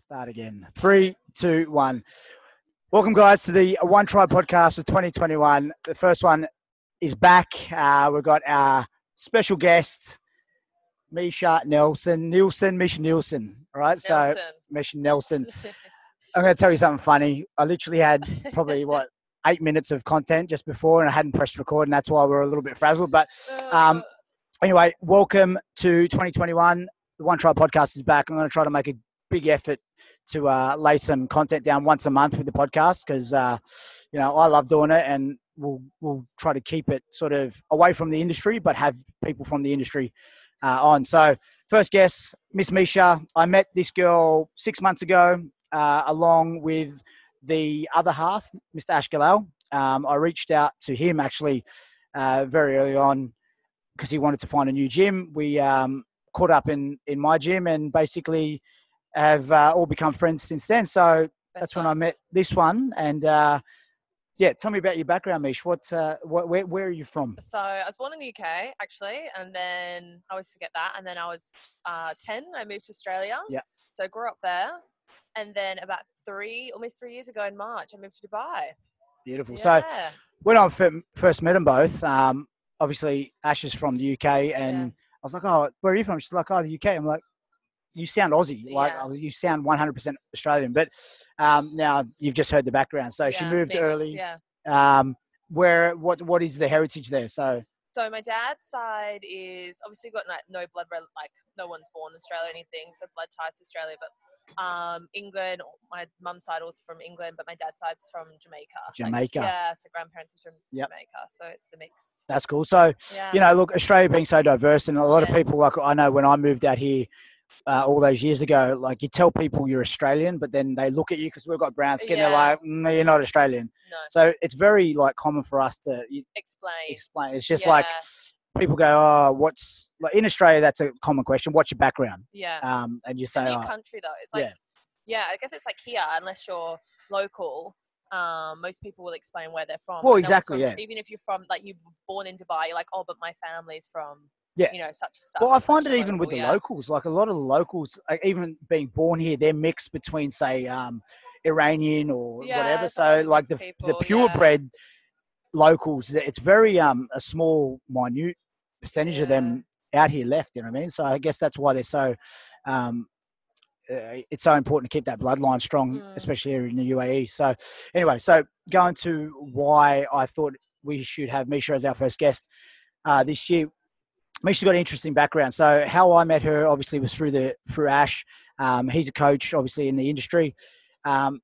Start again. 3, 2, 1. Welcome, guys, to the OneTribe Podcast of 2021. The first one is back. We've got our special guest, Misha Nielsen. All right, so Misha Nielsen. I'm going to tell you something funny. I literally had probably, 8 minutes of content just before, and I hadn't pressed record, and that's why we're a little bit frazzled. But anyway, welcome to 2021. The OneTribe Podcast is back. I'm going to try to make a big effort to lay some content down once a month with the podcast because, I love doing it, and we'll try to keep it sort of away from the industry, but have people from the industry on. So first guest, Miss Misha. I met this girl 6 months ago along with the other half, Mr. Ash Galal. I reached out to him actually very early on because he wanted to find a new gym. We caught up in my gym and basically have all become friends since then. So that's when I met this one. And tell me about your background, Mish. Where are you from? So I was born in the UK actually, and then I always forget that. And then I was 10. I moved to Australia. Yeah. So I grew up there, and then about almost 3 years ago in March, I moved to Dubai. Beautiful. Yeah. So when I first met them both, obviously Ash is from the UK, and I was like, "Oh, where are you from?" She's like, "Oh, the UK." I'm like, "You sound Aussie, you sound 100% Australian." But now you've just heard the background. So she moved early. Yeah. What is the heritage there? So my dad's side is obviously got no blood, like no one's born in Australia or anything, so blood ties to Australia. But England, my mum's side also from England, but my dad's side's from Jamaica. So grandparents is from Jamaica, so it's the mix. That's cool. So look, Australia being so diverse, and a lot of people, like I know when I moved out here all those years ago, like you tell people you're Australian, but then they look at you because we've got brown skin. They're like, no, you're not Australian. No. So it's very like common for us to explain. It's just like people go, oh, what's like in Australia? That's a common question. What's your background? Yeah. And you say, in your country though, it's like, I guess it's like here, unless you're local. Most people will explain where they're from. Well, exactly. Even if you're from, like, you're born in Dubai, you're like, oh, but my family's from. Such and such. Well, I find it even with the locals, like a lot of the locals, even being born here, they're mixed between, say, Iranian or whatever. So like the purebred locals, it's very a small, minute percentage of them out here left. You know what I mean? So I guess that's why they're so. It's so important to keep that bloodline strong, especially here in the UAE. So anyway, going to why I thought we should have Misha as our first guest this year. Misha's got an interesting background. So how I met her obviously was through Ash. He's a coach, obviously, in the industry. And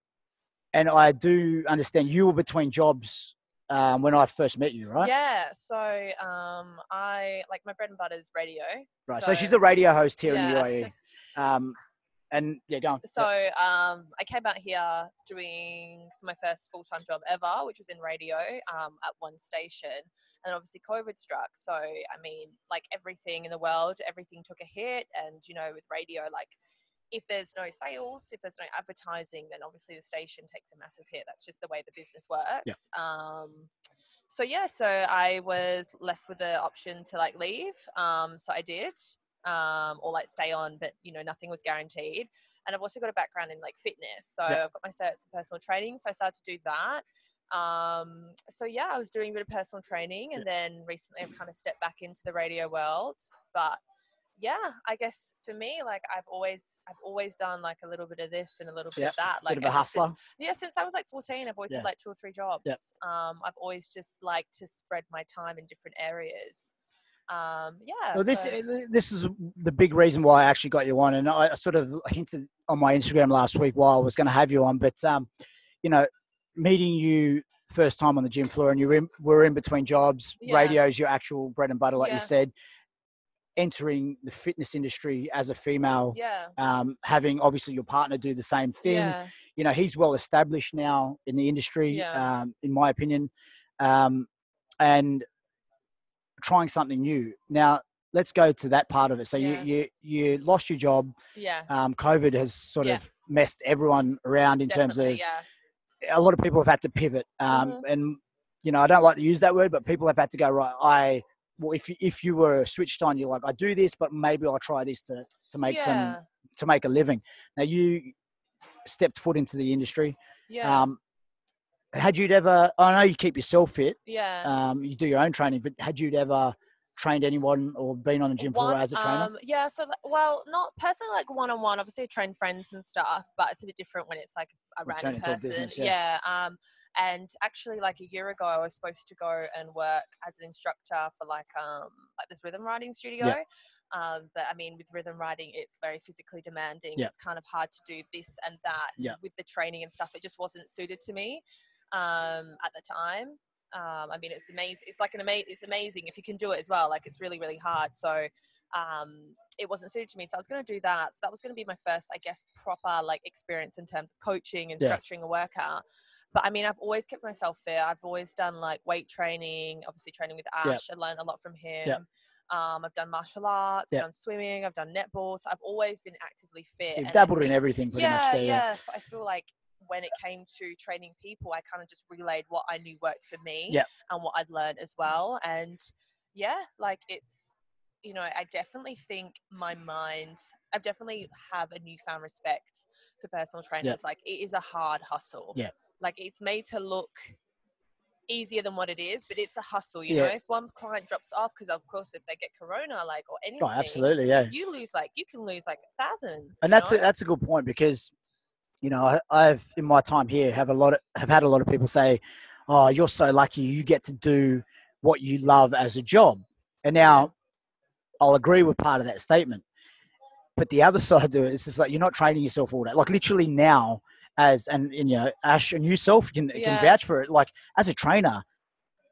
I do understand you were between jobs when I first met you, right? Yeah. So I like my bread and butter is radio. Right. So she's a radio host here in the UAE. And go on. So I came out here doing my first full-time job ever, which was in radio at one station. And obviously COVID struck. So, I mean, like everything in the world, everything took a hit. And, with radio, like if there's no sales, if there's no advertising, then obviously the station takes a massive hit. That's just the way the business works. Yep. So I was left with the option to like leave. So I did. Or like stay on, but nothing was guaranteed. And I've also got a background in like fitness, so I've got my certs in personal training, so I started to do that. I was doing a bit of personal training, and then recently I've kind of stepped back into the radio world. But I guess for me, like I've always done like a little bit of this and a little bit of that, like bit of a hustler. Since I was like 14, I've always had like 2 or 3 jobs. I've always just liked to spread my time in different areas. Well, this is the big reason why I actually got you on, and I sort of hinted on my Instagram last week why I was going to have you on. But meeting you first time on the gym floor, and we're in between jobs. Radio's your actual bread and butter, like you said. Entering the fitness industry as a female, having obviously your partner do the same thing. He's well established now in the industry, in my opinion, and trying something new. Now, let's go to that part of it. So you lost your job. COVID has sort of messed everyone around in terms of a lot of people have had to pivot. And, I don't like to use that word, but people have had to go, right, if you were switched on, you're like, I do this, but maybe I'll try this to make to make a living. Now stepped foot into the industry. Yeah. Had you ever, I know you keep yourself fit. Yeah. You do your own training, but had you ever trained anyone or been on a gym floor as a trainer? Yeah, so well, not personally like one-on-one. Obviously, I train friends and stuff, but it's a bit different when it's like a random person. Business, And actually, like a year ago, I was supposed to go and work as an instructor for like this rhythm riding studio. Yeah. But I mean, with rhythm riding, it's very physically demanding. Yeah. It's kind of hard to do this and that with the training and stuff. It just wasn't suited to me at the time. I mean, it's amazing. It's like it's amazing if you can do it as well. Like it's really, really hard. So it wasn't suited to me. So I was going to do that. So that was going to be my first, I guess, proper like experience in terms of coaching and structuring a workout. But I mean, I've always kept myself fit. I've always done like weight training, obviously training with Ash. I learned a lot from him. I've done martial arts, I've done swimming, I've done netball. So I've always been actively fit. So you've dabbled in everything pretty much there. Yeah. So I feel like when it came to training people, I kind of just relayed what I knew worked for me and what I'd learned as well. And like it's, you know, I definitely think I definitely have a newfound respect for personal trainers. Like it is a hard hustle. Like it's made to look easier than what it is, but it's a hustle, you know. If one client drops off, because of course if they get corona or anything, absolutely, you can lose like thousands. And that's a good point, because you know, I've in my time here have had a lot of people say, "Oh, you're so lucky you get to do what you love as a job." And now I'll agree with part of that statement, but the other side to it is just like you're not training yourself all day. Like literally now, and you know, Ash and yourself can vouch for it. Like as a trainer,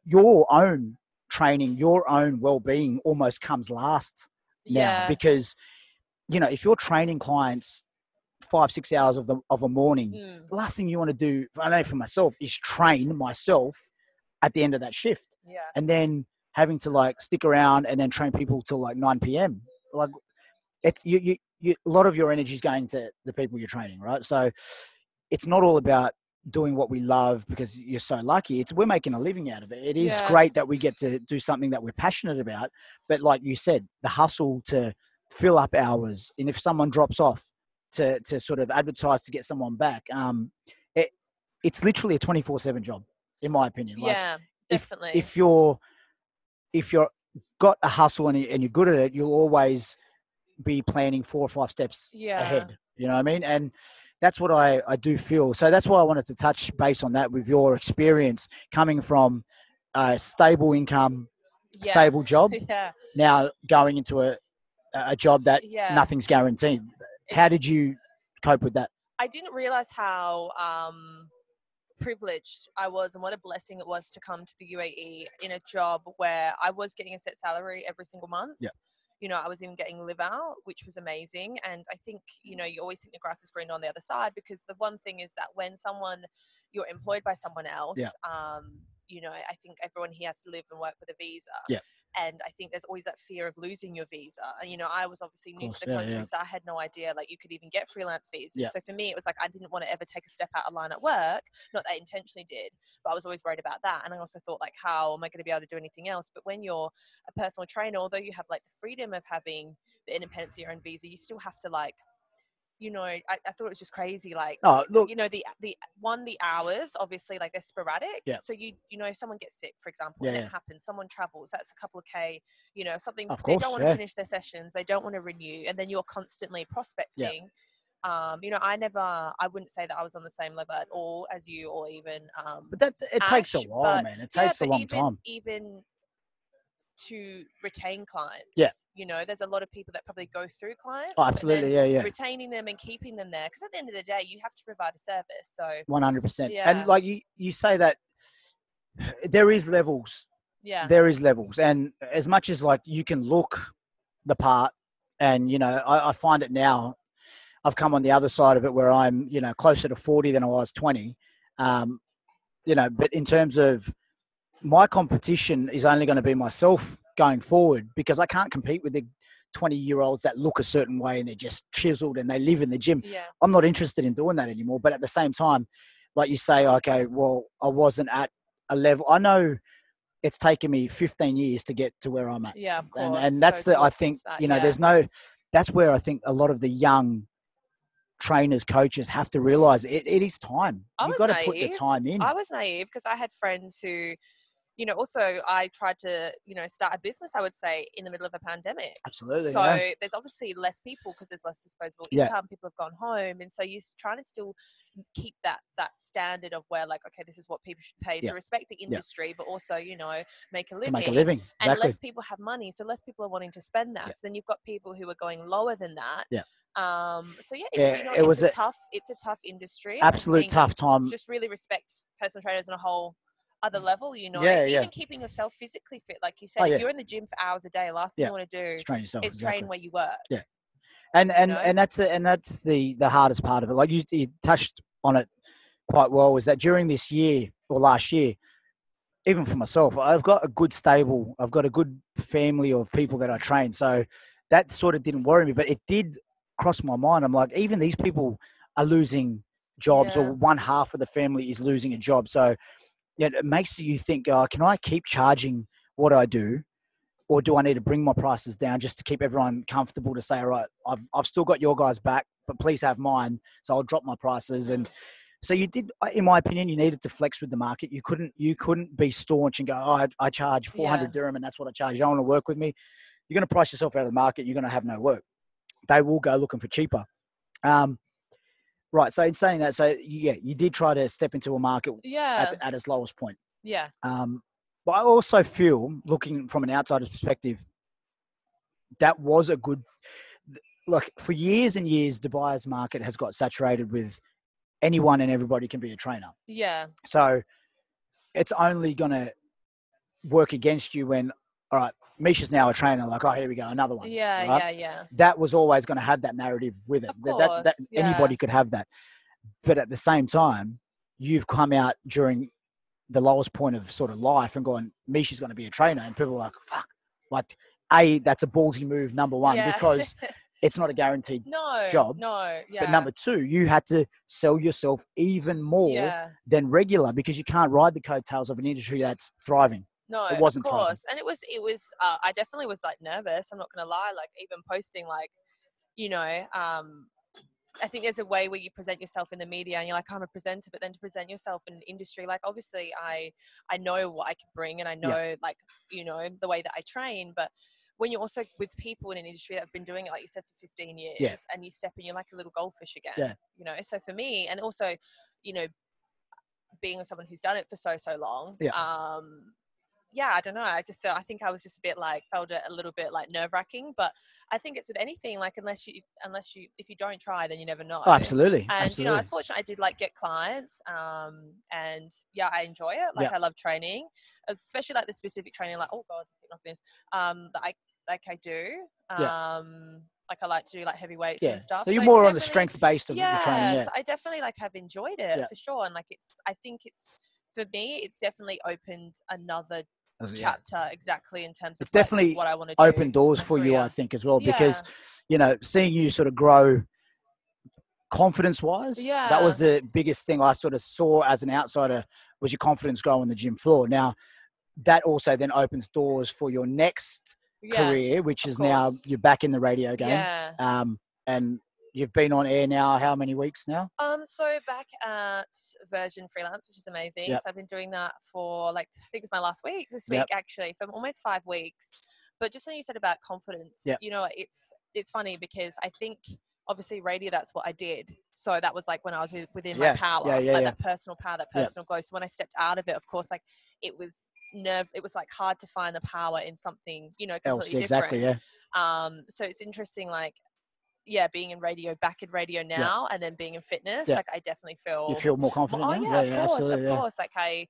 your own training, your own well-being almost comes last now, because you know if you're training clients 5-6 hours of a morning, the last thing you want to do, I know for myself, is train myself at the end of that shift. And then having to like stick around and then train people till like 9 p.m. Like it's you a lot of your energy is going to the people you're training, right? So it's not all about doing what we love because you're so lucky. We're making a living out of it. It is great that we get to do something that we're passionate about. But like you said, the hustle to fill up hours, and if someone drops off, to sort of advertise to get someone back. It's literally a 24/7 job, in my opinion. Like definitely. If you're got a hustle and you're good at it, you'll always be planning 4 or 5 steps ahead. You know what I mean? And that's what I do feel. So that's why I wanted to touch base on that with your experience coming from a stable income, stable job, now going into a job that nothing's guaranteed. How did you cope with that? I didn't realize how privileged I was and what a blessing it was to come to the UAE in a job where I was getting a set salary every single month. You know, I was even getting live out, which was amazing. And I think, you know, you always think the grass is green on the other side, because the one thing is that when you're employed by someone else, you know, I think everyone here has to live and work with a visa. And I think there's always that fear of losing your visa. And, you know, I was obviously new to the country, so I had no idea, like, you could even get freelance visas. So for me, it was like I didn't want to ever take a step out of line at work. Not that I intentionally did, but I was always worried about that. And I also thought, like, how am I going to be able to do anything else? But when you're a personal trainer, although you have, like, the freedom of having the independence of your own visa, you still have to, like, you know, I thought it was just crazy. Like, look, you know, the hours, obviously, like, they're sporadic. So you know, if someone gets sick, for example, and it happens, someone travels, that's a couple of K, you know, something, they don't want to finish their sessions, they don't want to renew, and then you're constantly prospecting. You know, I wouldn't say that I was on the same level at all as you, or even but that it Ash, takes a while, man. It takes a long time. Even to retain clients. You know, there's a lot of people that probably go through clients. Oh, absolutely. Retaining them and keeping them there. Because at the end of the day, you have to provide a service. So 100%. And like you say that there is levels. There is levels. And as much as like you can look the part, and, you know, I find it now, I've come on the other side of it where I'm, you know, closer to 40 than I was 20. You know, but in terms of my competition is only going to be myself going forward, because I can't compete with the 20-year-olds that look a certain way and they're just chiseled and they live in the gym. I'm not interested in doing that anymore. But at the same time, like you say, okay, well, I wasn't at a level. I know it's taken me 15 years to get to where I'm at. Of course. And that's I think, you know, that's where I think a lot of the young trainers, coaches have to realize it is time. You've got to put the time in. I was naive because I had friends who, also I tried to, start a business, I would say, in the middle of a pandemic. Absolutely. So there's obviously less people because there's less disposable income. People have gone home. And so you're trying to still keep that standard of where, like, okay, this is what people should pay to respect the industry, but also, make a living. To make a living. Exactly. And less people have money. So less people are wanting to spend that. So then you've got people who are going lower than that. Yeah. It's a tough industry. Absolute tough time. Just really respect personal trainers on a whole other level, even keeping yourself physically fit, like you said. If you're in the gym for hours a day, last thing you want to do is train where you work. Yeah. And that's the hardest part of it. Like you touched on it quite well, was that during this year or last year, even for myself, I've got a good family of people that I train. So that sort of didn't worry me, but it did cross my mind. I'm like, even these people are losing jobs, or one half of the family is losing a job. So it makes you think, can I keep charging what I do, or do I need to bring my prices down just to keep everyone comfortable to say, all right, I've still got your guys back, but please have mine. So I'll drop my prices. And so you did, in my opinion, you needed to flex with the market. You couldn't be staunch and go, I charge 400 dirham and that's what I charge. You don't want to work with me. You're going to price yourself out of the market. You're going to have no work. They will go looking for cheaper. Right. So in saying that, you did try to step into a market at its lowest point. Yeah. But I also feel, looking from an outsider's perspective, that was a good, like, for years and years, Dubai's market has got saturated with anyone and everybody can be a trainer. Yeah. So it's only going to work against you when, all right, Misha's now a trainer, like, oh, here we go, another one. Yeah, right? yeah. That was always going to have that narrative with it. Of course, that anybody could have that. But at the same time, you've come out during the lowest point of sort of life and gone, Misha's going to be a trainer. And people are like, fuck. Like, that's a ballsy move, number one, because it's not a guaranteed job. No, But number two, you had to sell yourself even more than regular, because you can't ride the coattails of an industry that's thriving. No, it wasn't of course. thriving. And it was, I definitely was like nervous. I'm not going to lie. Like, even posting, like, I think there's a way where you present yourself in the media and you're like, I'm a presenter, but then to present yourself in an industry, like, obviously I know what I can bring, and I know, like, the way that I train, but when you're also with people in an industry that have been doing it, like you said, for 15 years, and you step in, you're like a little goldfish again, so for me, and also, being someone who's done it for so long, I don't know. I think I was just a bit like, felt it a little bit like nerve wracking, but I think it's with anything, like, unless you, if you don't try, then you never know. Oh, absolutely. And, absolutely. I was fortunate. I did like get clients, and I enjoy it. Like, I love training, especially like the specific training, like, oh God, not this, that I do. Like, I like to do like heavy weights and stuff. So you're more on the strength based of your training. Yeah, I definitely like have enjoyed it for sure. And like, I think for me, it's definitely opened another chapter, exactly, in terms of it's definitely what I want to do. Open doors for you, I think, as well, because seeing you sort of grow confidence wise, that was the biggest thing I sort of saw as an outsider, was your confidence grow on the gym floor. Now that also then opens doors for your next career, which is now you're back in the radio game, and you've been on air now how many weeks now? So back at Virgin Freelance, which is amazing. So I've been doing that for, like, I think it's my last week this week, actually, for almost 5 weeks. But just when you said about confidence, it's funny because I think obviously radio, that's what I did. So that was like when I was within my power, that personal power, that personal growth. So when I stepped out of it, of course, like, it was like hard to find the power in something, completely different. Exactly, so it's interesting, like, being in radio, back in radio now, and then being in fitness, like, I definitely feel... You feel more confident now? Of course. Like, I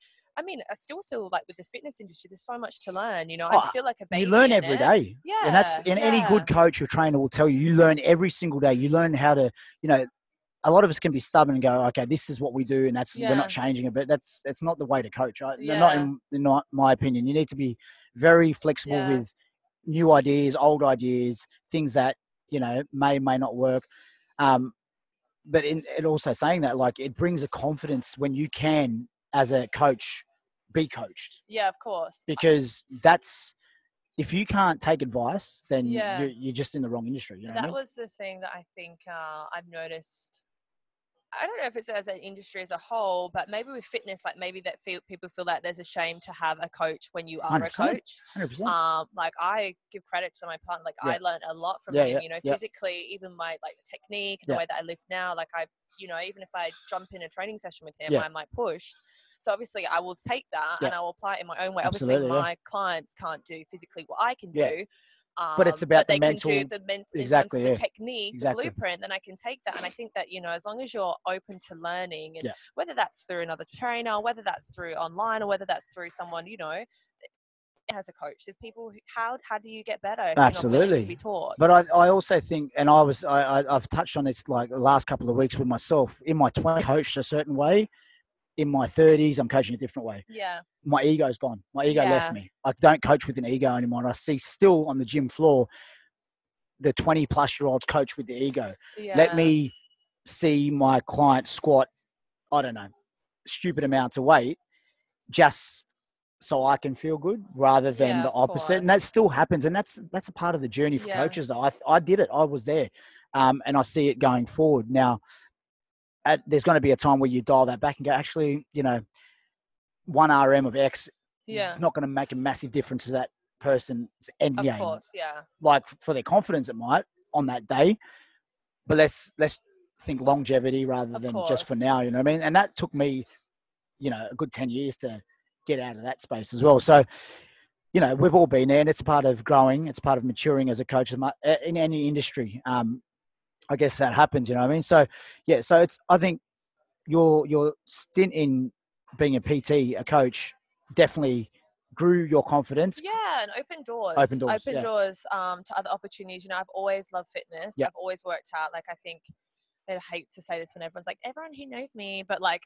still feel like with the fitness industry, there's so much to learn, I'm still like a baby. You learn every day. Yeah. And that's, any good coach or trainer will tell you, you learn every single day. You learn how to, a lot of us can be stubborn and go, okay, this is what we do, and we're not changing it, but it's not the way to coach, right? Not in my opinion. You need to be very flexible with new ideas, old ideas, things that, may not work. But it also saying that, like, it brings a confidence when you can, as a coach, be coached. Yeah, of course. Because that's if you can't take advice, then Yeah. you're just in the wrong industry. You know what I mean? That was the thing that I think I've noticed. I don't know if it's as an industry as a whole, but maybe with fitness, like maybe that people feel that there's a shame to have a coach when you are 100%, a coach. 100%. Like I give credit to my partner. Like Yeah. I learned a lot from Yeah, him. yeah, You know, yeah. physically, even my like technique and the way that I live now. Like I, you know, even if I jump in a training session with him, Yeah. I'm like pushed. So obviously, I will take that Yeah. and I will apply it in my own way. Absolutely, Obviously, my clients can't do physically what I can Yeah. do. But it's about but they the mental, can do in exactly, terms of yeah. the technique, Exactly. the blueprint, then I can take that. And I think that, you know, as long as you're open to learning, and Yeah. whether that's through another trainer, whether that's through online, or whether that's through someone, you know, as a coach, there's people who, how do you get better if you're not willing to be taught? But I also think, and I've touched on this like the last couple of weeks with myself. In my 20s, I coached a certain way. In my 30s, I'm coaching a different way. Yeah. My ego's gone. My ego left me. I don't coach with an ego anymore. And I see still on the gym floor, the 20-plus-year-olds coach with the ego. Yeah. Let me see my client squat, I don't know, stupid amounts of weight just so I can feel good rather than the opposite. And that still happens. And that's a part of the journey for coaches. I did it. I was there. And I see it going forward. Now, there's going to be a time where you dial that back and go, actually, you know, 1 RM of X it's not going to make a massive difference to that person's end game. Of course, yeah. Like for their confidence, it might on that day. But let's think longevity rather than just for now, you know what I mean? And that took me, you know, a good 10 years to get out of that space as well. So, you know, we've all been there, and it's part of growing. It's part of maturing as a coach in any industry. I guess that happens, you know what I mean? So, yeah, so I think your stint in being a PT, a coach, definitely grew your confidence. Yeah, and open doors. Open doors To other opportunities. You know, I've always loved fitness. I've always worked out. Like, I think I hate to say this when everyone's like, everyone who knows me, but like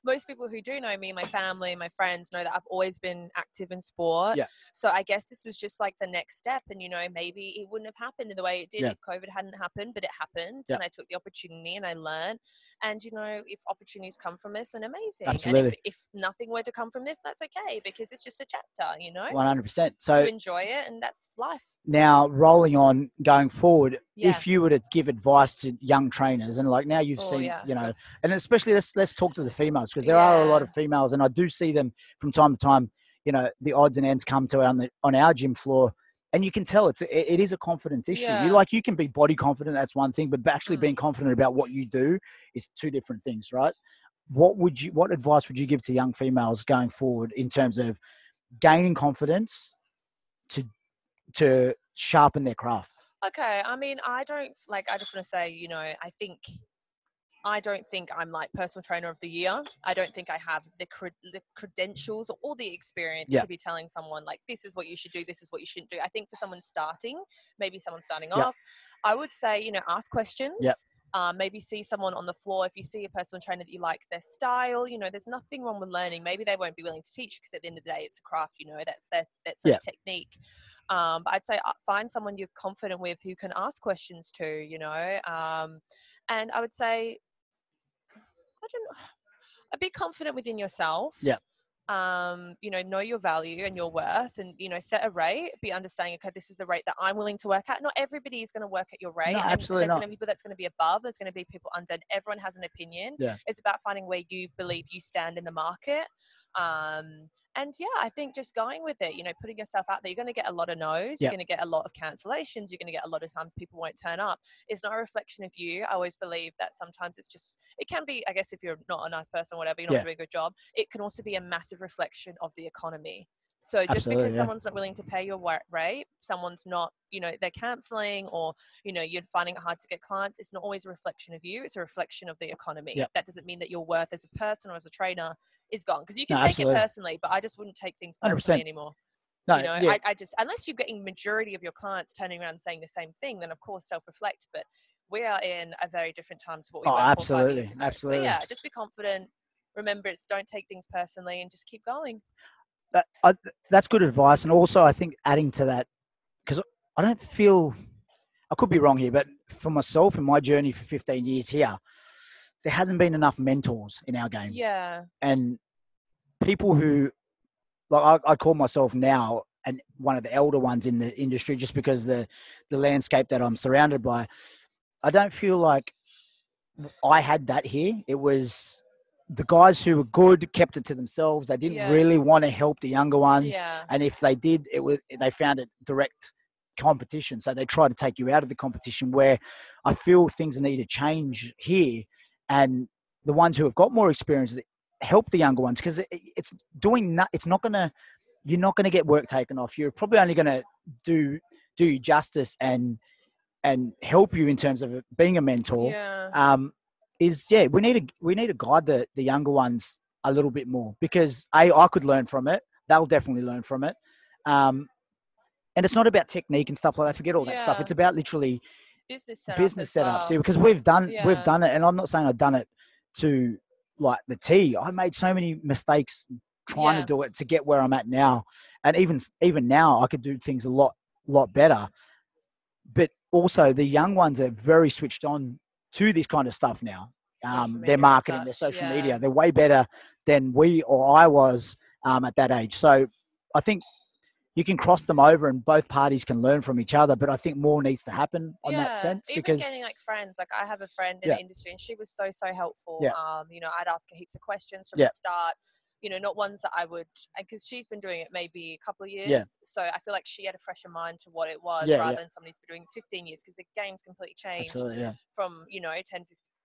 most people who do know me, my family, my friends know that I've always been active in sport. Yeah. So I guess this was just like the next step. And, you know, maybe it wouldn't have happened in the way it did if COVID hadn't happened, but it happened. And I took the opportunity and I learned. And, you know, if opportunities come from this, then amazing. Absolutely. And if nothing were to come from this, that's okay, because it's just a chapter, you know? 100%. So enjoy it, and that's life. Now, rolling on, going forward, if you were to give advice to young trainers, and like now you've seen, you know, and especially let's talk to the females, because there are a lot of females, and I do see them from time to time, you know, the odds and ends come to on our gym floor, and you can tell it is a confidence issue. You can be body confident, that's one thing, but actually being confident about what you do is two different things, right? What advice would you give to young females going forward in terms of gaining confidence to sharpen their craft? Okay, I mean, I just want to say, you know, I don't think I'm like personal trainer of the year. I don't think I have the credentials or the experience to be telling someone like, this is what you should do, this is what you shouldn't do. I think for someone starting, maybe someone starting off, I would say, you know, ask questions. Maybe see someone on the floor. If you see a personal trainer that you like their style, you know, there's nothing wrong with learning. Maybe they won't be willing to teach, because at the end of the day, it's a craft, you know, that's their technique. But I'd say find someone you're confident with who can ask questions to, you know. And I would say, be confident within yourself. You know your value and your worth, and, you know, set a rate, be understanding, okay, this is the rate that I'm willing to work at. Not everybody is going to work at your rate. No, absolutely there's not. going to be people that's going to be above, there's going to be people under, and everyone has an opinion. It's about finding where you believe you stand in the market. And I think just going with it, you know, putting yourself out there, you're going to get a lot of no's, you're going to get a lot of cancellations, you're going to get a lot of times people won't turn up. It's not a reflection of you. I always believe that sometimes it can be, I guess, if you're not a nice person or whatever, you're not doing a good job, it can also be a massive reflection of the economy. So just because someone's not willing to pay your rate, someone's not, you know, they're canceling, or, you know, you're finding it hard to get clients, it's not always a reflection of you. It's a reflection of the economy. That doesn't mean that your worth as a person or as a trainer is gone, because you can take it personally, but I just wouldn't take things personally 100%. Anymore. No, you know, I just, unless you're getting majority of your clients turning around and saying the same thing, then of course self-reflect. But we are in a very different time to what we were 4 or 5 years ago. Absolutely. So just be confident. Remember, don't take things personally, and just keep going. That's good advice. And also, I think adding to that, because I don't feel, I could be wrong here, but for myself in my journey for 15 years here, there hasn't been enough mentors in our game. Yeah. And people who, like, I call myself now one of the elder ones in the industry, just because the landscape that I'm surrounded by. I don't feel like I had that here. It was the guys who were good kept it to themselves. They didn't really want to help the younger ones. Yeah. And if they did, they found it direct competition. So they try to take you out of the competition, where I feel things need to change here. And the ones who have got more experience help the younger ones, because you're not going to get work taken off. You're probably only going to do you justice and help you in terms of being a mentor. We need to guide the younger ones a little bit more, because I could learn from it. They'll definitely learn from it. And it's not about technique and stuff like that. Forget all that stuff. It's about literally business setup. See, because we've done it, and I'm not saying I've done it to like the T. I made so many mistakes trying to do it to get where I'm at now. And even now I could do things a lot better. But also the young ones are very switched on to this kind of stuff now. Their marketing, their social media, they're way better than I was at that age. So I think you can cross them over and both parties can learn from each other, but I think more needs to happen on that sense. Even getting like friends, like I have a friend in the industry and she was so helpful. I'd ask her heaps of questions from the start, not ones that I would, because she's been doing it maybe a couple of years. So I feel like she had a fresher mind to what it was rather than somebody who's been doing it 15 years, because the game's completely changed from,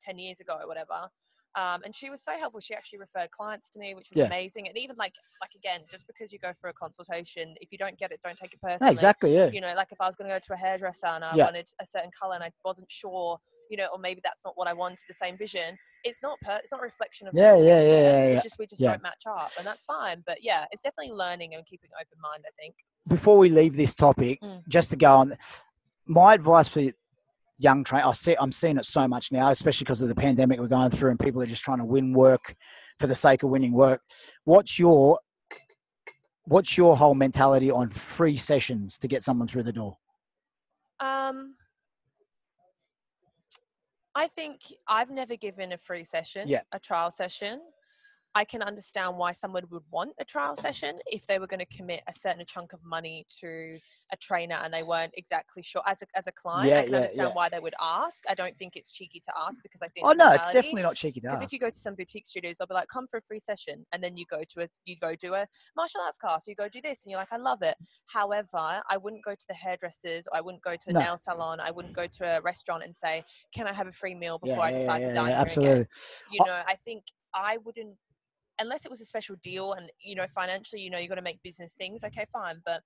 10 years ago or whatever. And she was so helpful. She actually referred clients to me, which was amazing. And even like again, just because you go for a consultation, if you don't get it, don't take it personally. No, exactly. Yeah. Like if I was going to go to a hairdresser and I wanted a certain color and I wasn't sure, or maybe that's not what I wanted, the same vision. It's not a reflection of It's just we just don't match up, and that's fine. But it's definitely learning and keeping an open mind, I think. Before we leave this topic, just to go on, my advice for young train, I'm seeing it so much now, especially because of the pandemic we're going through and people are just trying to win work for the sake of winning work. What's your whole mentality on free sessions to get someone through the door? I think I've never given a free session, a trial session. I can understand why someone would want a trial session if they were going to commit a certain chunk of money to a trainer and they weren't exactly sure. As a client, I can understand why they would ask. I don't think it's cheeky to ask, because I think it's definitely not cheeky to ask. Because if you go to some boutique studios, they'll be like, "Come for a free session," and then you go do a martial arts class, you go do this, and you're like, "I love it." However, I wouldn't go to the hairdressers, or I wouldn't go to a nail salon, I wouldn't go to a restaurant and say, "Can I have a free meal before I decide to dine here absolutely. again?" I think I wouldn't. Unless it was a special deal and, financially, you got to make business things. Okay, fine. But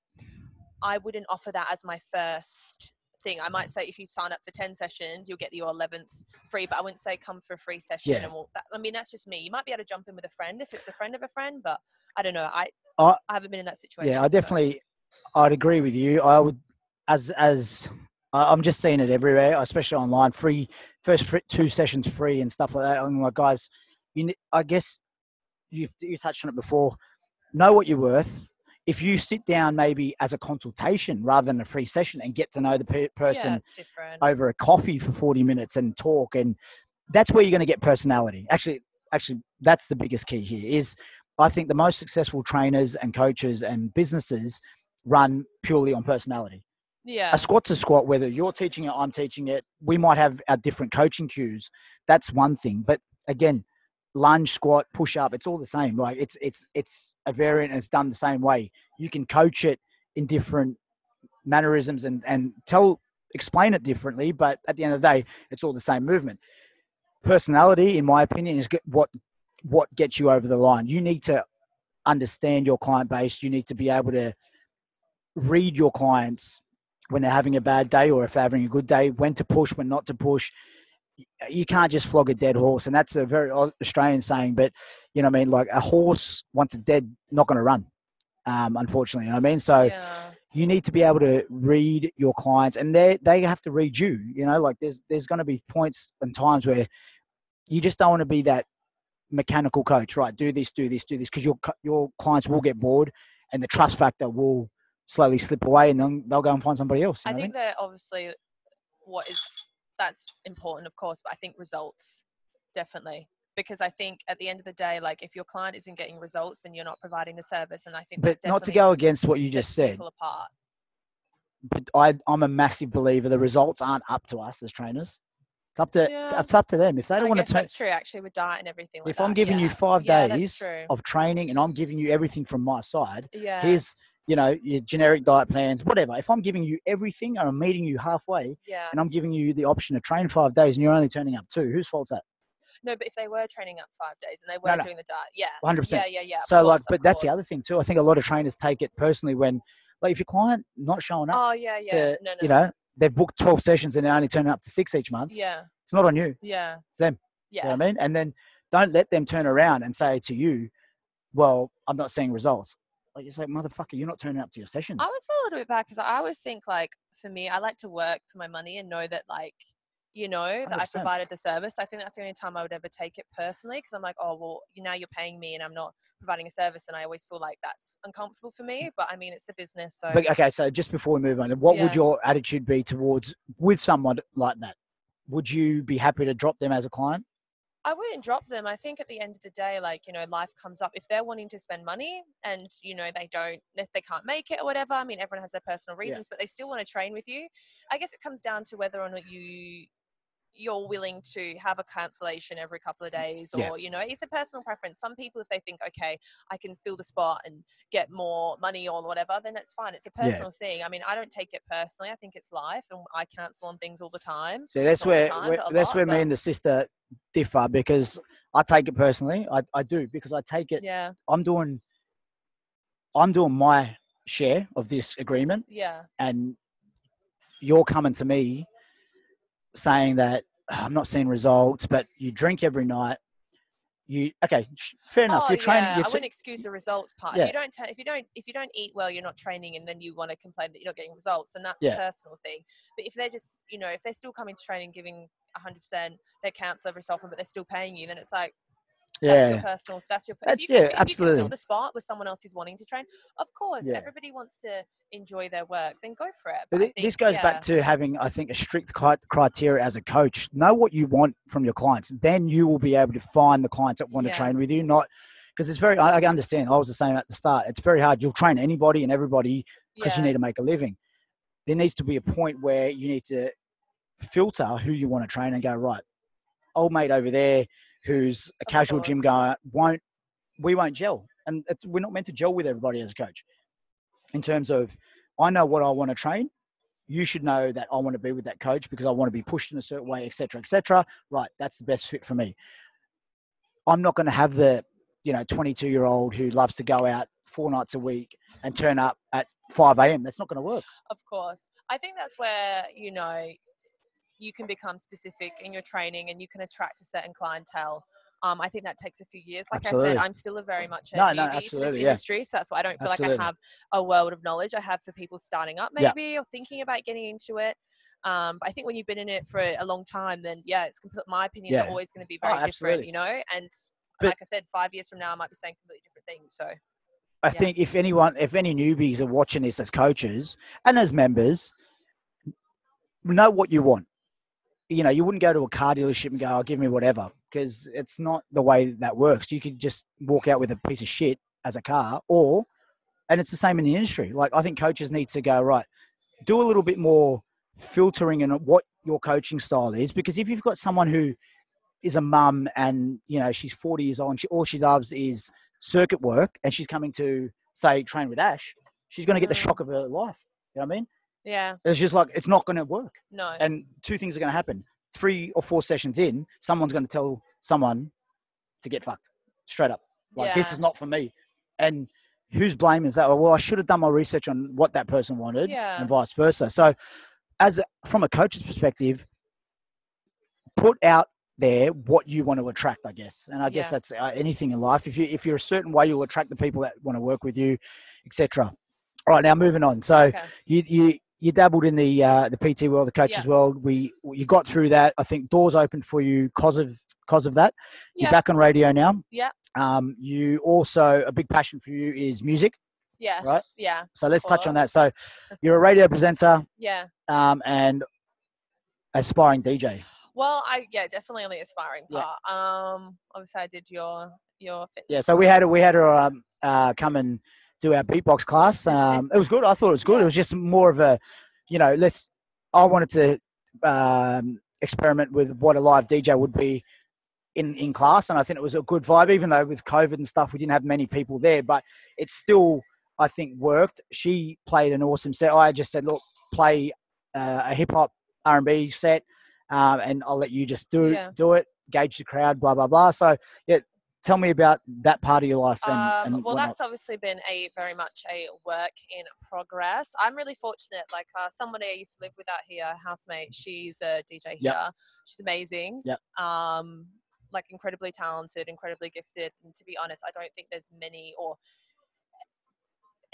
I wouldn't offer that as my first thing. I might say if you sign up for 10 sessions, you'll get your 11th free, but I wouldn't say come for a free session. And that's just me. You might be able to jump in with a friend if it's a friend of a friend, but I don't know. I haven't been in that situation. Yeah, I'd agree with you. I would, I'm just seeing it everywhere, especially online, first 2 sessions free and stuff like that. I'm like, guys, I guess, you touched on it before. Know what you're worth. If you sit down maybe as a consultation rather than a free session and get to know the person over a coffee for 40 minutes and talk, and that's where you're going to get personality. Actually, that's the biggest key here. Is I think the most successful trainers and coaches and businesses run purely on personality. Yeah. A squat's a squat, whether you're teaching it, I'm teaching it. We might have our different coaching cues. That's one thing. But again, lunge, squat, push up, it's all the same. Like it's a variant and it's done the same way. You can coach it in different mannerisms and explain it differently, but at the end of the day, it's all the same movement. Personality, in my opinion, is what gets you over the line. You need to understand your client base. You need to be able to read your clients when they're having a bad day or if they're having a good day, when to push, when not to push. You can't just flog a dead horse, and that's a very Australian saying, but you know what I mean? Like a horse, once it's dead, not going to run, unfortunately, you know what I mean? So you need to be able to read your clients, and they have to read you, like there's going to be points and times where you just don't want to be that mechanical coach, right? Do this, because your clients will get bored and the trust factor will slowly slip away, and then they'll go and find somebody else. I think that obviously that's important, of course, but I think results, definitely. because I think at the end of the day, like if your client isn't getting results, then you're not providing the service. And I think but not to go against what you just said. People apart. But I'm a massive believer the results aren't up to us as trainers. It's up to them. If they don't want to that's true actually with diet and everything like if I'm giving you 5 days of training and I'm giving you everything from my side, here's your generic diet plans, whatever. If I'm giving you everything and I'm meeting you halfway and I'm giving you the option to train 5 days and you're only turning up 2, whose fault's that? No, but if they were training up 5 days and they were doing the diet, 100%. Yeah. So but that's the other thing too. I think a lot of trainers take it personally when, like, if your client not showing up, they've booked 12 sessions and they're only turning up to 6 each month. Yeah, it's not on you. Yeah, it's them. Yeah, you know what I mean. And then don't let them turn around and say to you, "Well, I'm not seeing results." Like, it's like, motherfucker, you're not turning up to your sessions. I always feel a little bit bad because I always think, like, for me, I like to work for my money and know that, like, that 100%. I provided the service. I think that's the only time I would ever take it personally, because I'm like, oh, well, now you're paying me and I'm not providing a service, and I always feel like that's uncomfortable for me. But I mean, it's the business. So, but, okay, so just before we move on, what would your attitude be towards with someone like that? Would you be happy to drop them as a client? I wouldn't drop them. I think at the end of the day, like, life comes up. If they're wanting to spend money and, they can't make it or whatever, I mean, everyone has their personal reasons, but they still want to train with you. I guess it comes down to whether or not you're willing to have a cancellation every couple of days, or it's a personal preference. Some people, if they think, okay, I can fill the spot and get more money or whatever, then it's fine. It's a personal thing. I mean, I don't take it personally. I think it's life, and I cancel on things all the time. So that's where me and the sister differ, because I take it personally. I do, because I take it. Yeah. I'm doing my share of this agreement. Yeah. And you're coming to me saying that I'm not seeing results, but you drink every night. Fair enough. You're training. I wouldn't excuse the results part. Yeah. If you don't eat well, you're not training, and then you want to complain that you're not getting results, and that's a personal thing. But if they're just, if they're still coming to training, giving 100%, they cancel every so often, but they're still paying you, then it's like, that's your personal. If you can fill the spot with someone else who's wanting to train, of course, everybody wants to enjoy their work, then go for it. But this goes back to having, I think, a strict criteria as a coach. Know what you want from your clients. Then you will be able to find the clients that want to train with you. Not because it's very. I understand. I was the same at the start. It's very hard. You'll train anybody and everybody because you need to make a living. There needs to be a point where you need to filter who you want to train and go, right, old mate over there who's a casual gym goer, we won't gel. And we're not meant to gel with everybody as a coach. In terms of, I know what I want to train. You should know that I want to be with that coach because I want to be pushed in a certain way, et cetera, et cetera. Right, that's the best fit for me. I'm not going to have the 22-year-old who loves to go out 4 nights a week and turn up at 5 a.m. That's not going to work. Of course. I think that's where, you can become specific in your training and you can attract a certain clientele. I think that takes a few years. Like I said, I'm still very much a newbie to this industry. So that's why I don't feel like I have a world of knowledge. I have for people starting up maybe or thinking about getting into it. But I think when you've been in it for a long time, then it's my opinions are always going to be very different, And like I said, 5 years from now, I might be saying completely different things. So I think if any newbies are watching this as coaches and as members, know what you want. You wouldn't go to a car dealership and go, "Oh, give me whatever," because it's not the way that works. You could just walk out with a piece of shit as a car, and it's the same in the industry. Like, I think coaches need to go, right, do a little bit more filtering in what your coaching style is, because if you've got someone who is a mum and, she's 40 years old and all she loves is circuit work and she's coming to, say, train with Ash, she's going to get the shock of her life. You know what I mean? Yeah. It's just like, it's not going to work. No. And 2 things are going to happen. 3 or 4 sessions in, someone's going to tell someone to get fucked straight up. Like, this is not for me. And whose blame is that? Well, I should have done my research on what that person wanted and vice versa. So from a coach's perspective, put out there what you want to attract, I guess. And I guess that's anything in life. If you're a certain way, you'll attract the people that want to work with you, etc. All right, now moving on. So you dabbled in the PT world, the coaches world. You got through that. I think doors opened for you because of that. You're back on radio now. Yeah. You also, a big passion for you is music. Yes. Right. Yeah. So let's touch on that. So you're a radio presenter. Yeah. And aspiring DJ. Well, definitely on the aspiring part. Obviously I did your fitness. Yeah, so we had her come and do our beatbox class. It was good. I thought it was good. Yeah. It was just more of a, I wanted to experiment with what a live DJ would be in class, and I think it was a good vibe, even though with COVID and stuff we didn't have many people there, but it still, I think, worked. She played an awesome set. I just said, look, play a hip-hop R&B set, and I'll let you just do it, gauge the crowd, blah blah blah. So tell me about that part of your life. And well, that's obviously been very much a work in progress. I'm really fortunate. Like somebody I used to live with out here, housemate, she's a DJ here. She's amazing. Like incredibly talented, incredibly gifted. And to be honest, I don't think there's many or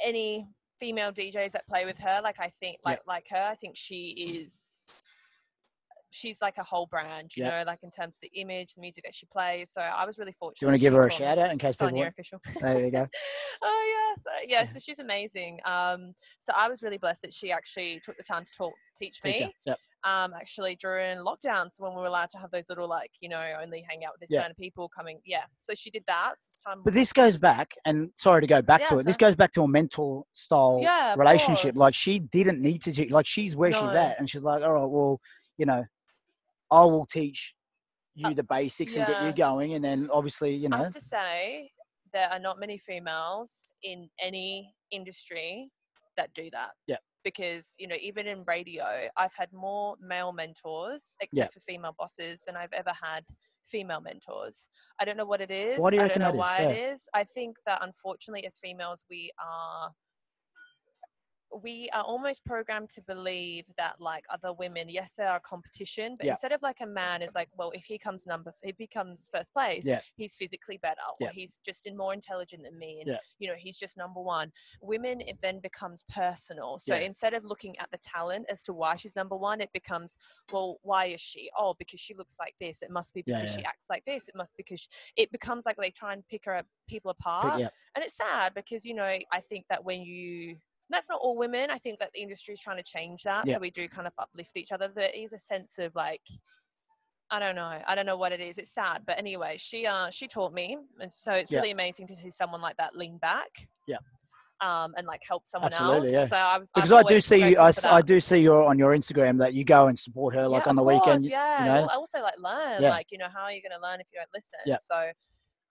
any female DJs that play with her. Like I think like her, I think she's like a whole brand, you know, like in terms of the image, the music that she plays. So I was really fortunate. Do you want to give her a shout out in case people want? Official. There you go. So she's amazing. So I was really blessed that she actually took the time to teach me. Actually during lockdowns when we were allowed to have those little only hang out with this kind of people coming. So she did that. But this goes back, and sorry to go back to it. This goes back to a mentor style relationship. Like she didn't need to, like she's where she's at, and she's like, all right, well, I will teach you the basics and get you going, and then obviously, I have to say there are not many females in any industry that do that. Because, even in radio, I've had more male mentors, except for female bosses, than I've ever had female mentors. I don't know what it is. Why do you reckon I don't know that why it is. I think that unfortunately as females, we are almost programmed to believe that like other women, yes, they are a competition, but instead of like a man is like, well, if he comes first place, he's physically better, or he's just more intelligent than me, and he's just number one. Women, it then becomes personal. So instead of looking at the talent as to why she's number one, it becomes, well, why is she? Oh, because she looks like this. It must be because she acts like this. It must be because it becomes like they try and pick people apart. And it's sad because, I think that that's not all women. I think that the industry is trying to change that. So we do kind of uplift each other. There is a sense of like, I don't know what it is. It's sad. But anyway, she taught me. And so it's really amazing to see someone like that lean back. And like help someone else. Yeah. So I do see you on your Instagram that you go and support her like on the weekend. I also like learn, like, how are you going to learn if you don't listen? So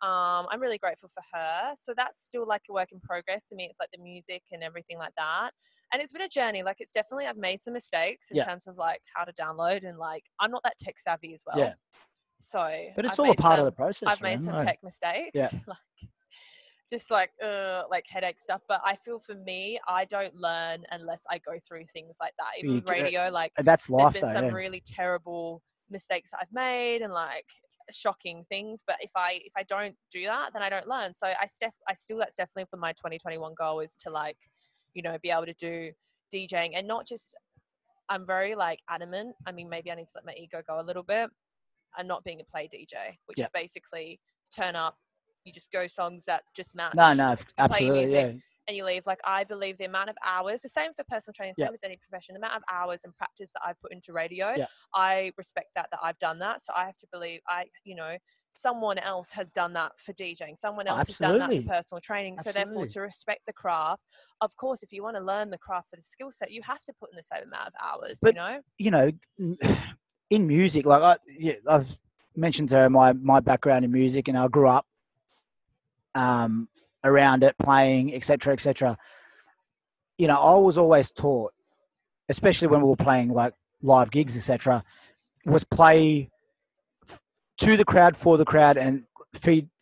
I'm really grateful for her. So that's still like a work in progress. To me, it's like the music and everything like that. And it's been a journey. Like it's definitely, I've made some mistakes in terms of like how to download, and like I'm not that tech savvy as well. So, but it's all a part of the process. I've made some tech mistakes. Like just like headache stuff. But I feel for me, I don't learn unless I go through things like that. Even with radio, like that's life. There's been some really terrible mistakes that I've made, and like shocking things, but if I don't do that, then I don't learn. So that's definitely for my 2021 goal, is to like be able to do DJing, and not just, I'm very like adamant, I mean maybe I need to let my ego go a little bit, and not being a play DJ, which is basically turn up, you just go songs that just match, absolutely music, and you leave. Like I believe the amount of hours, the same for personal training, same as any profession, the amount of hours and practice that I put into radio, I respect that I've done that. So I have to believe someone else has done that for DJing, someone else has done that for personal training. So therefore, to respect the craft, of course, if you want to learn the craft for the skill set, you have to put in the same amount of hours. But, in music, like I've mentioned to her my background in music, and I grew up around it, playing, etc., etc. I was always taught, especially when we were playing like live gigs, etc., was play to the crowd, for the crowd, and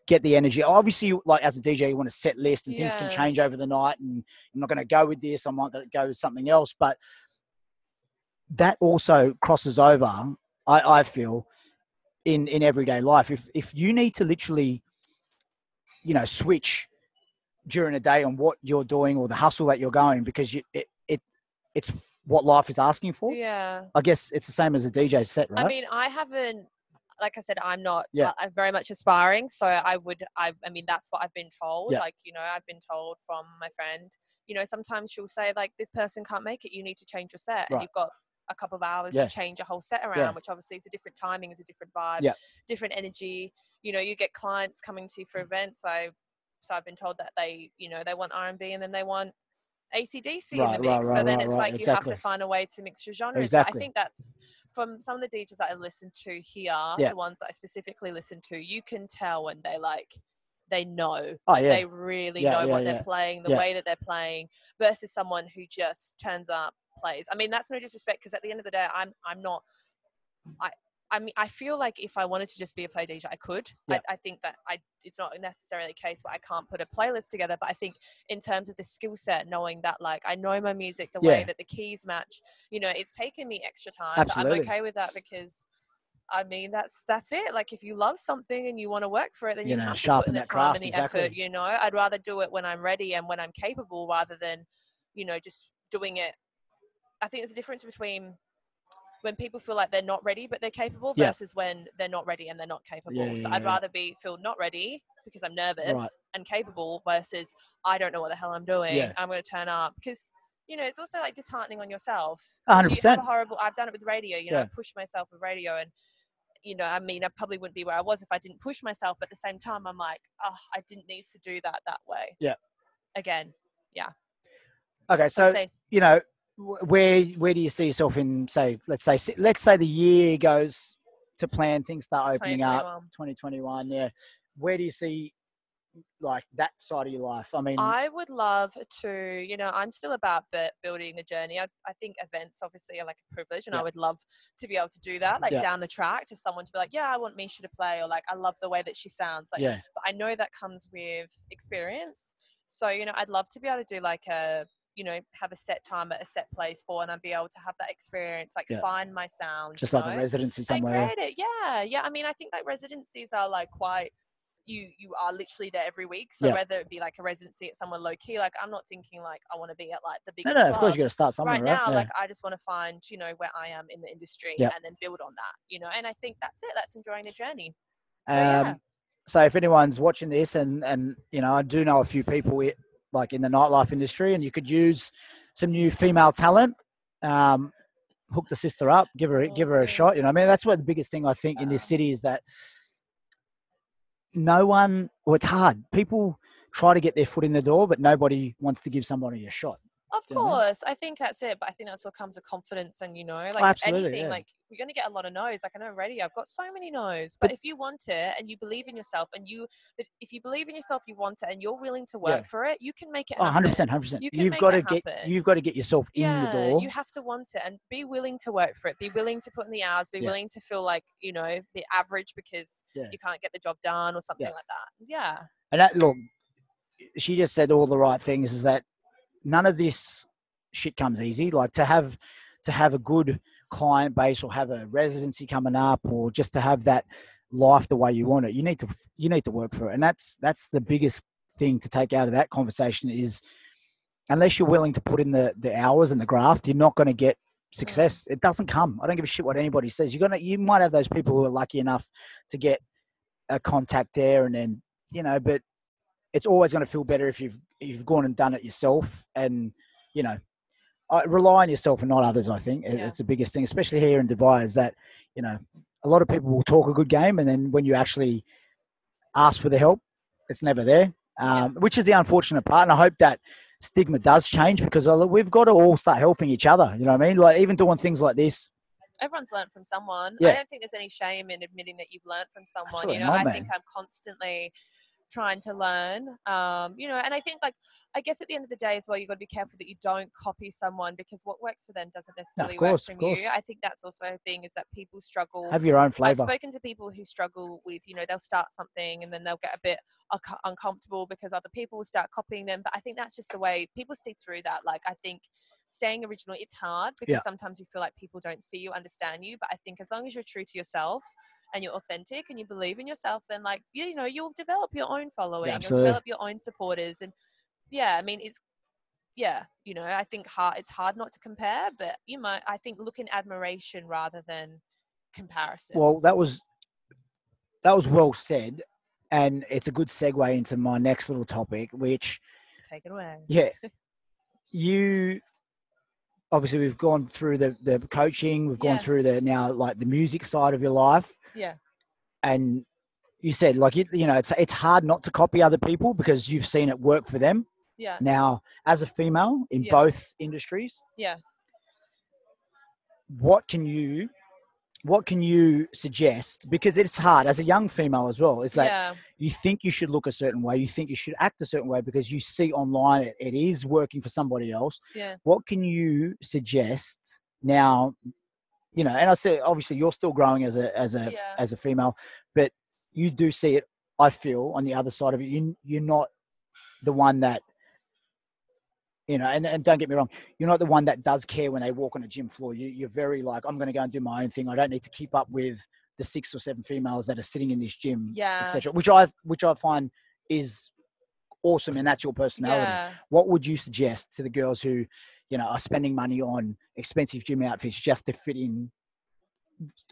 get the energy. Obviously, like as a DJ, you want a set list, and things can change over the night, and I'm not going to go with this, I might go with something else. But that also crosses over, I feel, in everyday life. If you need to literally, switch during a day on what you're doing or the hustle that you're going, because it's what life is asking for. I guess it's the same as a DJ set, right? I mean, I haven't, like I said, I'm not I'm very much aspiring. So I mean, that's what I've been told. Like, I've been told from my friend, sometimes she'll say like, this person can't make it, you need to change your set. And you've got a couple of hours to change a whole set around, which obviously is a different timing, is a different vibe, different energy. You know, you get clients coming to you for events. So I've been told that they want R&B and then they want AC/DC in the mix. So then it's like you have to find a way to mix your genres. But I think that's from some of the DJs that I listen to here, the ones that I specifically listen to, you can tell when they know. They really know what they're playing, the way that they're playing, versus someone who just turns up, plays. I mean, that's no disrespect, because at the end of the day, I mean, I feel like if I wanted to just be a play DJ, I could. I think that it's not necessarily the case where I can't put a playlist together, but I think in terms of the skill set, knowing that like I know my music, the way that the keys match, you know, it's taken me extra time. Absolutely. But I'm okay with that, because I mean, that's it. Like, if you love something and you want to work for it, then you have to put in the time and the effort, you know. I'd rather do it when I'm ready and when I'm capable, rather than, you know, just doing it. I think there's a difference between when people feel like they're not ready but they're capable versus when they're not ready and they're not capable. So I'd rather feel not ready because I'm nervous and capable, versus I don't know what the hell I'm doing. I'm going to turn up, because, you know, it's also like disheartening on yourself. 100%. I've done it with radio, you know, I pushed myself with radio, and, you know, I mean, I probably wouldn't be where I was if I didn't push myself. But at the same time, I'm like, oh, I didn't need to do that way. Yeah. Again. Yeah. Okay. So, you know, where do you see yourself in, say, let's say the year goes to plan, things start opening up, 2021. Yeah. Where do you see like that side of your life? I mean, I would love to, you know, I'm still about building the journey. I think events obviously are like a privilege, and I would love to be able to do that, like down the track, to someone to be like, yeah, I want Misha to play, or like, I love the way that she sounds. Like, but I know that comes with experience. So, you know, I'd love to be able to do like you know, have a set time at a set place for, and I'd be able to have that experience, like find my sound. Just like a residency somewhere. And create it. Yeah. I mean, I think like residencies are like quite, you are literally there every week. So whether it be like a residency at somewhere low key, like I'm not thinking like I want to be at like the biggest No, of course you got to start somewhere. Right now, like I just want to find, you know, where I am in the industry and then build on that, you know, and I think that's it. That's enjoying the journey. So, so if anyone's watching this and, you know, I do know a few people like in the nightlife industry, and you could use some new female talent, hook the sister up, give her a shot. You know, I mean, that's what the biggest thing I think in this city is that it's hard. People try to get their foot in the door, but nobody wants to give somebody a shot. Of course. I think that's it. But I think that's what comes with confidence, and, you know, like anything, like you're going to get a lot of no's. Like I know already I've got so many no's, but if you want it and you believe in yourself, and if you believe in yourself, you want it, and you're willing to work for it, you can make it happen. 100%. You've got to get yourself in the door. You have to want it and be willing to work for it. Be willing to put in the hours. Be willing to feel like, you know, the average because you can't get the job done or something like that. Yeah. And that, look, she just said all the right things, is that none of this shit comes easy. Like to have a good client base, or have a residency coming up, or just to have that life the way you want it, you need to work for it. And that's the biggest thing to take out of that conversation is, unless you're willing to put in the hours and the graft, you're not going to get success. It doesn't come. I don't give a shit what anybody says. You might have those people who are lucky enough to get a contact there, and then, you know, but it's always going to feel better if you've gone and done it yourself, and, you know, rely on yourself and not others. I think it's the biggest thing, especially here in Dubai, is that, you know, a lot of people will talk a good game, and then when you actually ask for the help, it's never there, which is the unfortunate part. And I hope that stigma does change, because we've got to all start helping each other. You know what I mean? Like even doing things like this. Everyone's learned from someone. I don't think there's any shame in admitting that you've learned from someone. Absolutely, you know, I think I'm constantly trying to learn, you know, and I think, like, I guess at the end of the day as well, you've got to be careful that you don't copy someone, because what works for them doesn't necessarily work for you. I think that's also a thing, is that people struggle. Have your own flavor. I've spoken to people who struggle with, you know, they'll start something and then they'll get a bit uncomfortable because other people will start copying them. But I think that's just the way people see through that. Like, I think staying original, it's hard because sometimes you feel like people don't see you, understand you. But I think as long as you're true to yourself and you're authentic and you believe in yourself, then, like, you know, you'll develop your own following, you'll develop your own supporters. And I mean, it's, you know, I think it's hard not to compare, but you might, I think, look in admiration rather than comparison. Well, that was well said. And it's a good segue into my next little topic, which... Take it away. Yeah. obviously we've gone through the coaching, we've gone through the music side of your life. Yeah. And you said it's hard not to copy other people because you've seen it work for them. Yeah. Now, as a female in both industries, what can you suggest? Because it's hard as a young female as well. Is that you think you should look a certain way, you think you should act a certain way because you see online it is working for somebody else. Yeah. What can you suggest now? And I say obviously you're still growing as a female, but you do see it. I feel on the other side of it, you're not the one that. And don't get me wrong, you're not the one that does care when they walk on a gym floor. You're very like, I'm going to go and do my own thing. I don't need to keep up with the 6 or 7 females that are sitting in this gym, etc. Which I find is awesome, and that's your personality. Yeah. What would you suggest to the girls who, are spending money on expensive gym outfits just to fit in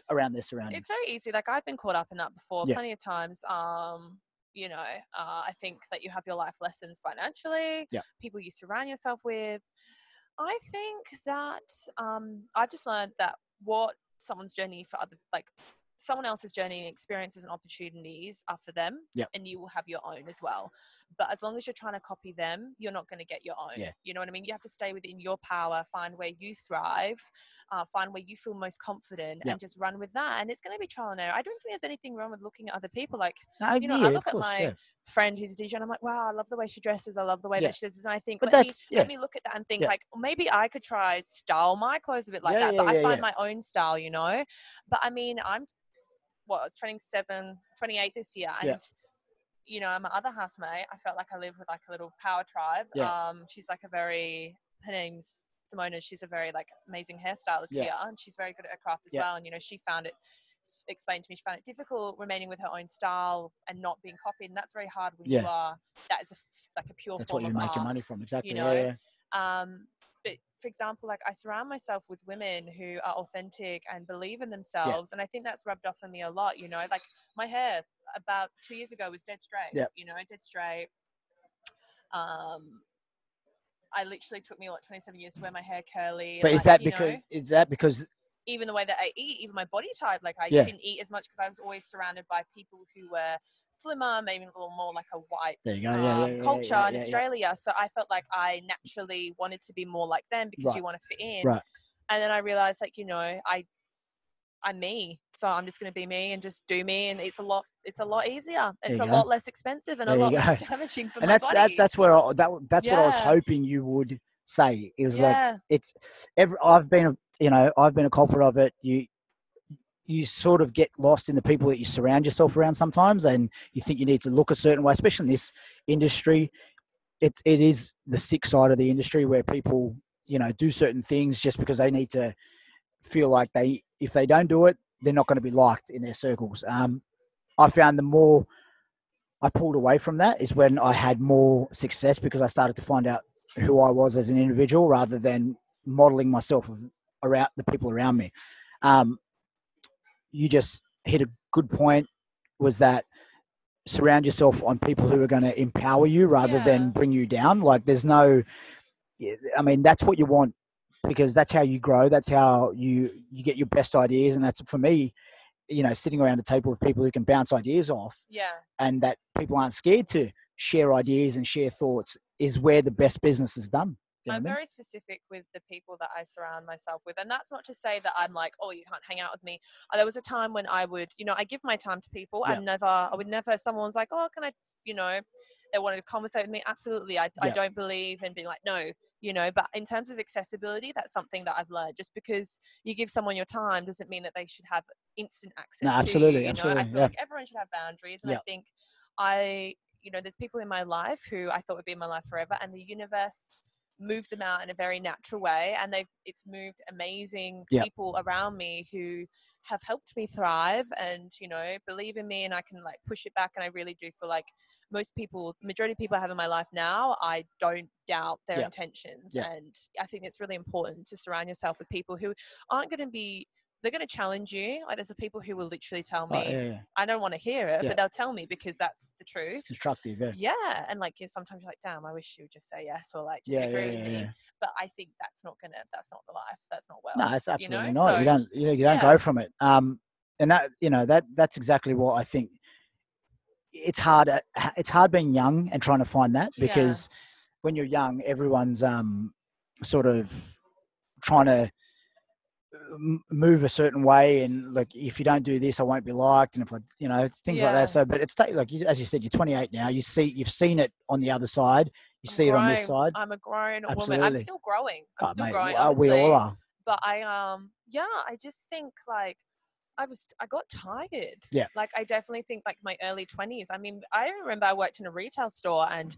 around their surroundings? It's very easy. Like I've been caught up in that before plenty of times. I think that you have your life lessons financially, people you surround yourself with. I think that I've just learned that what someone's journey for someone else's journey and experiences and opportunities are for them, and you will have your own as well. But as long as you're trying to copy them, you're not going to get your own. You know what I mean? You have to stay within your power, find where you thrive, find where you feel most confident, and just run with that. And it's going to be trial and error. I don't think there's anything wrong with looking at other people. Like, I look at my friend who's a DJ and I'm like, wow, I love the way she dresses. I love the way that she does. And I think, let me look at that and think like, maybe I could try style my clothes a bit like that. But I find my own style, But I mean, I was 28 this year. And, my other housemate, I felt like I live with like a little power tribe. She's like her name's Simona. She's a very like amazing hairstylist here. And she's very good at her craft as well. And, she explained to me, she found it difficult remaining with her own style and not being copied. And that's very hard when you are, that is a pure that's form what of you're making art, money from. Exactly. But for example, like I surround myself with women who are authentic and believe in themselves. And I think that's rubbed off on me a lot, like my hair about 2 years ago was dead straight, dead straight. I literally took me 27 years to wear my hair curly. But is that because even the way that I eat, even my body type, like I didn't eat as much because I was always surrounded by people who were slimmer, maybe a little more like a white culture in Australia. So I felt like I naturally wanted to be more like them because you want to fit in. Right. And then I realized I'm me, so I'm just going to be me and just do me, and it's a lot easier. It's a lot less expensive and a lot less damaging for my body. That's where what I was hoping you would say. It was like I've been a culprit of it. You sort of get lost in the people that you surround yourself around sometimes, and you think you need to look a certain way, especially in this industry. It is the sick side of the industry where people, do certain things just because they need to feel like if they don't do it, they're not going to be liked in their circles. I found the more I pulled away from that is when I had more success because I started to find out who I was as an individual rather than modeling myself around the people around me. You just hit a good point, was that surround yourself on people who are going to empower you rather than bring you down. Like that's what you want, because that's how you grow. That's how you get your best ideas. And that's, for me, sitting around a table of people who can bounce ideas off and that people aren't scared to share ideas and share thoughts is where the best business is done. I'm very specific with the people that I surround myself with. And that's not to say that I'm like, oh, you can't hang out with me. There was a time when I would, I give my time to people. I would never, if someone's like, oh, can I, they wanted to conversate with me. Absolutely. I don't believe in being like, no, but in terms of accessibility, that's something that I've learned. Just because you give someone your time doesn't mean that they should have instant access absolutely, to you. Absolutely. I feel like everyone should have boundaries. And I think there's people in my life who I thought would be in my life forever, and the universe moved them out in a very natural way, and it's moved amazing people around me who have helped me thrive and believe in me, and I can like push it back. And I really do feel like majority of people I have in my life now, I don't doubt their intentions. And I think it's really important to surround yourself with people who aren't going to be they're going to challenge you. Like there's the people who will literally tell me, I don't want to hear it, Yeah. but they'll tell me because that's the truth. It's constructive, Yeah. And like, sometimes you're like, damn, I wish you would just say yes or like disagree with me. But I think that's not the life. That's not well. No, it's absolutely not. So, you don't go from it. And that's exactly what I think. It's hard being young and trying to find that, because when you're young, everyone's sort of trying to move a certain way, and like, if you don't do this, I won't be liked, and if I, things like that. So, but it's like as you said, you're 28 now. You've seen it on the other side. You see it on this side. I'm a grown woman. I'm still growing. Growing. We all are. But I just think like I got tired. Yeah. Like I definitely think like my early 20s. I mean, I remember I worked in a retail store and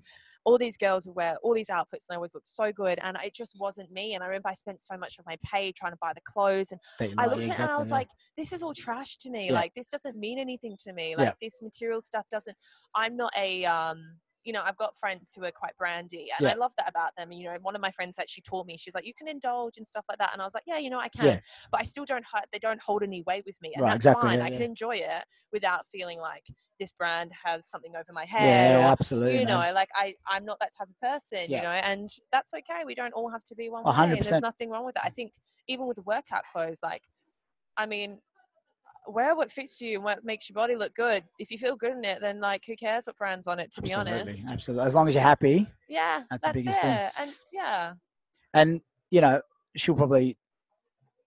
all these girls would wear all these outfits and they always looked so good, and it just wasn't me. And I remember I spent so much of my pay trying to buy the clothes, and I looked at it and I was like, this is all trash to me. Like this doesn't mean anything to me. Like this material stuff doesn't. I'm not a I've got friends who are quite brandy, and I love that about them. One of my friends actually taught me, she's like, you can indulge and stuff like that. And I was like, yeah, I can, but I still they don't hold any weight with me. And that's fine. I can enjoy it without feeling like this brand has something over my head. Yeah, absolutely. Like I'm not that type of person, and that's okay. We don't all have to be one way. 100%. And there's nothing wrong with that. I think even with the workout clothes, like, I mean, wear what fits you and what makes your body look good. If you feel good in it, then like, who cares what brand's on it, to be honest. Absolutely. As long as you're happy. Yeah. That's the biggest thing. And And, she'll probably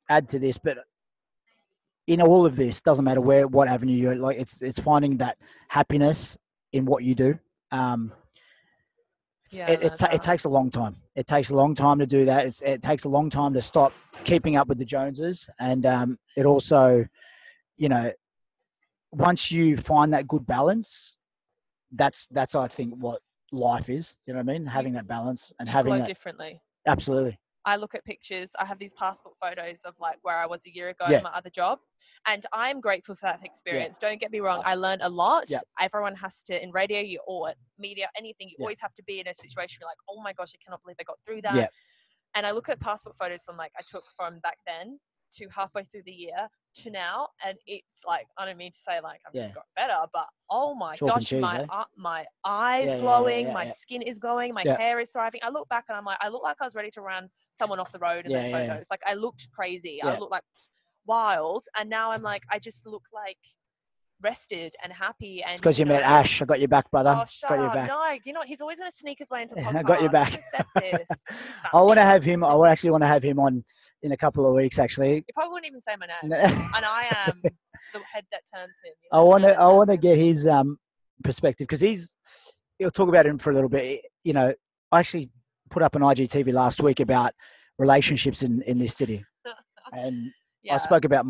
add to this, but in all of this, doesn't matter what avenue you're like, it's finding that happiness in what you do. It takes a long time. It takes a long time to do that. It takes a long time to stop keeping up with the Joneses. And it also, once you find that good balance, that's I think what life is. You know what I mean? Having that balance and having that differently. Absolutely. I look at pictures. I have these passport photos of like where I was a year ago in my other job, and I'm grateful for that experience. Don't get me wrong. I learned a lot. Everyone has to, in radio or media, anything, you always have to be in a situation where you're like, oh my gosh, I cannot believe I got through that. And I look at passport photos from like I took from back then to halfway through the year to now, and it's like, I don't mean to say like I've just got better, but oh my gosh, my eyes glowing, my skin is glowing, my hair is thriving. I look back and I'm like, I look like I was ready to run someone off the road in those photos. Like I looked crazy. I looked like wild, and now I'm like, I just look like rested and happy. And it's because you met Ash. I got your back, brother. Oh, shut up. No, he's always going to sneak his way into the podcast. I got your back. I want to have him. I actually want to have him on in a couple of weeks, actually. You probably wouldn't even say my name. And I am the head that turns him. I want to get his perspective, because he'll talk about him for a little bit. I actually put up an IGTV last week about relationships in this city. And I spoke about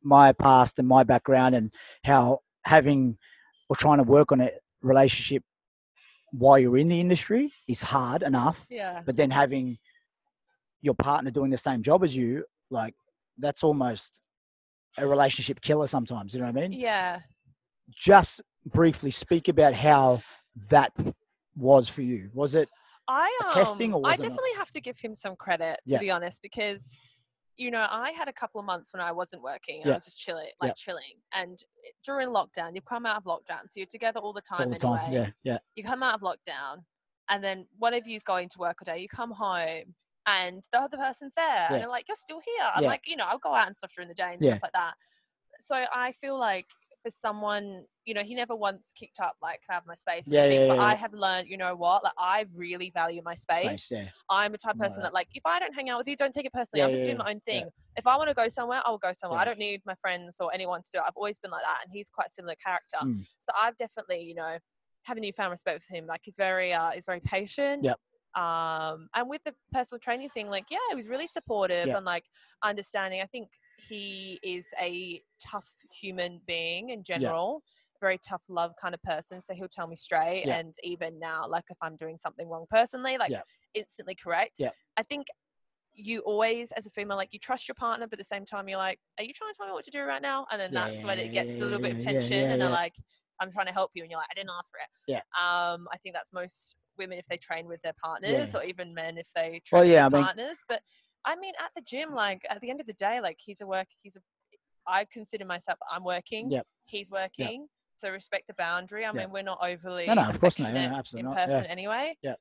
my past and my background, and how having or trying to work on a relationship while you're in the industry is hard enough. Yeah. But then having your partner doing the same job as you, like, that's almost a relationship killer sometimes. You know what I mean? Yeah. Just briefly speak about how that was for you. Was it a testing, or was I definitely have to give him some credit, to be honest, because I had a couple of months when I wasn't working. I was just chilling. And during lockdown, you come out of lockdown, so you're together all the time anyway. Yeah. You come out of lockdown, and then one of you's going to work all day. You come home, and the other person's there, and they're like, "You're still here." I'm like, I'll go out and stuff during the day and stuff like that. So I feel like for someone, he never once kicked up like, "Can I have my space?" But I have learned, like, I really value my space. I'm the type of person that, like, if I don't hang out with you, don't take it personally. I'm just doing my own thing. If I want to go somewhere, I'll go somewhere. I don't need my friends or anyone to do it. I've always been like that, and he's quite a similar character. So I've definitely, have a newfound respect for him. Like, he's very patient. And with the personal training thing, like, he was really supportive and like understanding. I think he is a tough human being in general, very tough love kind of person. So he'll tell me straight. And even now, like, if I'm doing something wrong personally, like instantly correct. I think you always, as a female, like, you trust your partner, but at the same time you're like, are you trying to tell me what to do right now? And then that's when it gets a little bit of tension, and they're like, I'm trying to help you, and you're like, I didn't ask for it. I think that's most women if they train with their partners, or even men if they train with their partners. But I mean, at the gym, like, at the end of the day, like, he's a I consider myself, I'm working, he's working. So respect the boundary. I mean, we're not overly of course not. affectionate Absolutely in not. person anyway. Yeah.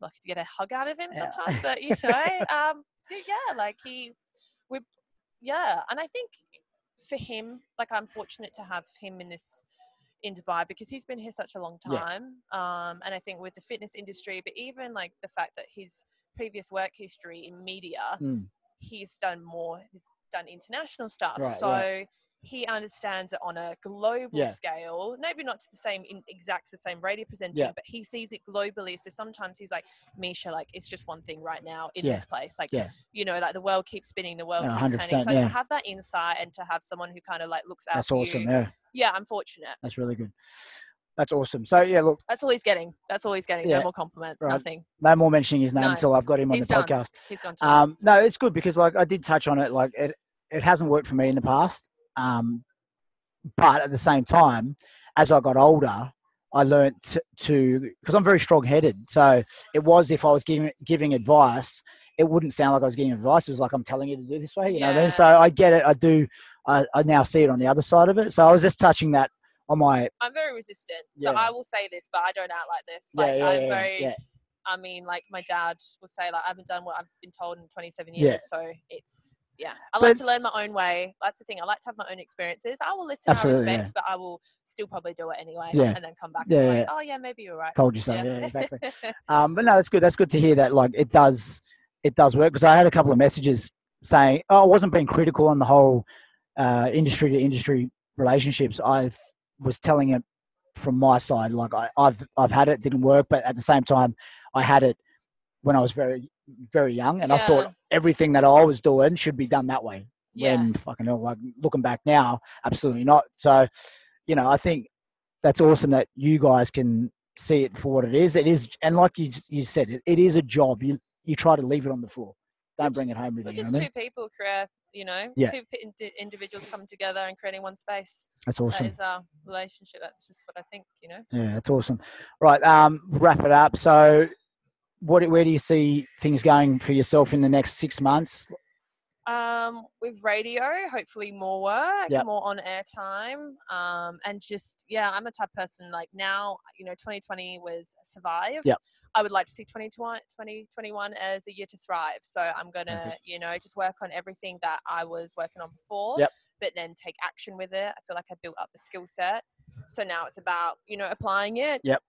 Lucky to get a hug out of him sometimes, but and I think for him, like, I'm fortunate to have him in Dubai because he's been here such a long time. And I think with the fitness industry, but even like the fact that his previous work history in media, he's done international stuff. Right, he understands it on a global scale, maybe not to the same radio presenting, but he sees it globally. So sometimes he's like, Misha, like, it's just one thing right now in this place. Like, like the world keeps spinning, the world keeps turning. So to have that insight and to have someone who kind of like looks out for awesome, you. Yeah, I'm fortunate. That's really good. That's awesome. So look. That's all he's getting. No more compliments, nothing. No more mentioning his name until I've got him on the podcast. He's gone too. No, it's good because like I did touch on it. Like it hasn't worked for me in the past. But at the same time, as I got older, I learned to because I'm very strong-headed. So it was if I was giving advice, it wouldn't sound like I was giving advice. It was like I'm telling you to do this way. You know what I mean? So I get it. I do. I now see it on the other side of it. So I was just touching that on my. I'm very resistant. So I will say this, but I don't act like this. Like I'm very. I mean, like my dad will say, like I haven't done what I've been told in 27 years. So it's. Yeah, I like to learn my own way. That's the thing. I like to have my own experiences. I will listen and respect, but I will still probably do it anyway and then come back and be like, oh, yeah, maybe you're right. Told you so. Yeah, exactly. But no, that's good. That's good to hear that, like, it does work. Because I had a couple of messages saying, I wasn't being critical on the whole industry to industry relationships. I was telling it from my side, like, I've had it, didn't work, but at the same time, I had it when I was very, very young, and I thought everything that I was doing should be done that way. When fucking hell, like looking back now, absolutely not. So, I think that's awesome that you guys can see it for what it is. It is, and like you said, it is a job. You try to leave it on the floor. Don't bring it home with you. Just two people create, two individuals coming together and creating one space. That's awesome. That is our relationship. That's just what I think. Yeah, that's awesome. Right, wrap it up. So. Where do you see things going for yourself in the next 6 months? With radio, hopefully more work, more on air time. And just, I'm a type of person like now, 2020 was survive. Yep. I would like to see 2021 as a year to thrive. So I'm going to, just work on everything that I was working on before, but then take action with it. I feel like I built up a skill set. So now it's about, applying it. Yep.